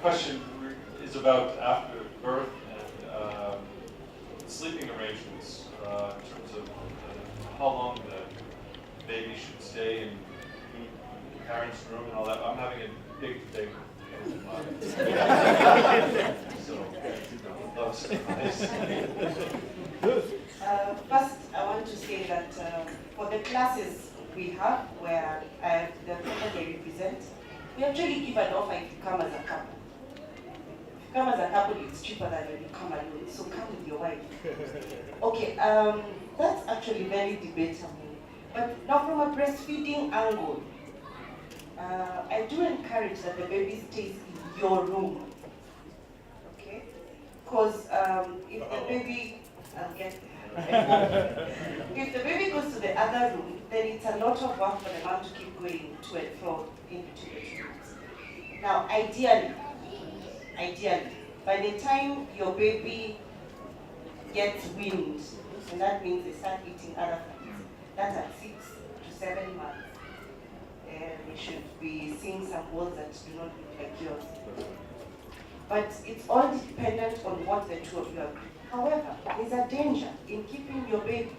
question is about after birth and sleeping arrangements in terms of how long the baby should stay in the parents' room and all that. I'm having a big debate with mine. So, first, I want to say that for the classes we have where the people they represent, we actually give an offer if you come as a couple. If you come as a couple, it's cheaper than when you come alone, so come with your wife. Okay, that's actually very debatable. But now from a breastfeeding angle, I do encourage that the baby stays in your room. Okay? Because if the baby, I'll get there. If the baby goes to the other room, then it's a lot of work for the mom to keep going to and fro in between rooms. Now, ideally, by the time your baby gets weaned, and that means they start eating other foods, that's at 6 to 7 months. And we should be seeing some walls that do not look like yours. But it's all dependent on what the two of you agree. However, there's a danger in keeping your baby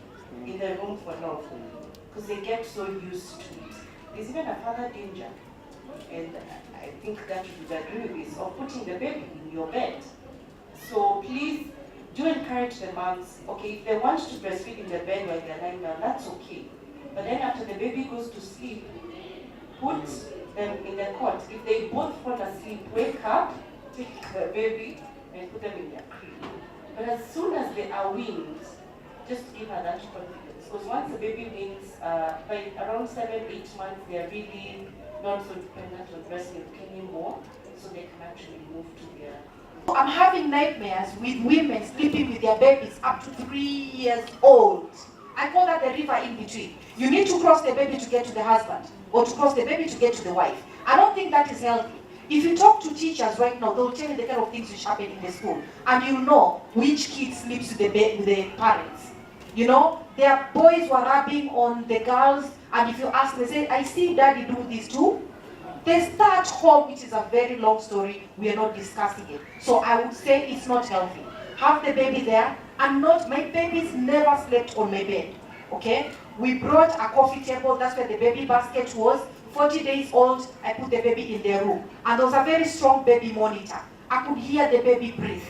in the room for long, because they get so used to it. There's even a further danger, and I think that you would agree with this, of putting the baby in your bed. So please do encourage the moms, okay, if they want to breastfeed in the bed while they're lying down, that's okay. But then after the baby goes to sleep, put them in the cot. If they both fall asleep, wake up, take the baby, and put them in their crib. But as soon as they are weaned, just give her that confidence. Because once the baby weans, by around 7-8 months, they are really not so dependent on breast milk anymore, so they can actually move to their... I'm having nightmares with women sleeping with their babies up to 3 years old. I call that the river in between. You need to cross the baby to get to the husband, or to cross the baby to get to the wife. I don't think that is healthy. If you talk to teachers right now, they'll tell you the kind of things which happen in the school, and you know which kid sleeps with the parents. You know, there are boys who are rubbing on the girls, and if you ask, they say, I see daddy do this too. They start home, which is a very long story. We are not discussing it. So I would say it's not healthy. Have the baby there, and not, my babies never slept on my bed, okay? We brought a coffee table, that's where the baby basket was. 40 days old, I put the baby in their room. And there was a very strong baby monitor. I could hear the baby breathe.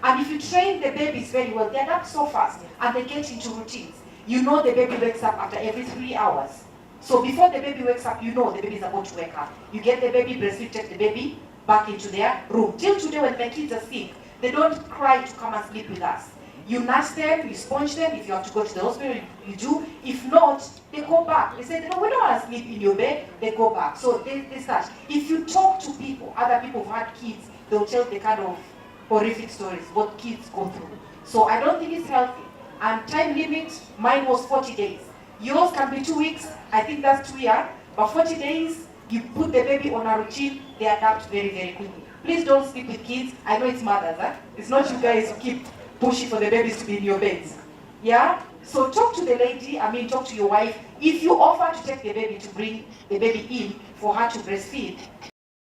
And if you train the babies very well, they adapt so fast, and they get into routines. You know the baby wakes up after every 3 hours. So before the baby wakes up, you know the baby is about to wake up. You get the baby, breastfeed, take the baby back into their room. Till today, when my kids are sick, they don't cry to come and sleep with us. You nurse them, you sponge them. If you have to go to the hospital, you do. If not, they go back. They say, no, we don't want to sleep in your bed. They go back. So they start. If you talk to people, other people who've had kids, they'll tell the kind of horrific stories, what kids go through. So I don't think it's healthy. And time limit, mine was 40 days. Yours can be 2 weeks. I think that's 2 years. But 40 days, you put the baby on a routine, they adapt very, very quickly. Please don't sleep with kids. I know it's mothers, huh? It's not you guys who keep pushing for the babies to be in your beds. Yeah? So talk to the lady, talk to your wife. If you offer to take the baby, to bring the baby in for her to breastfeed,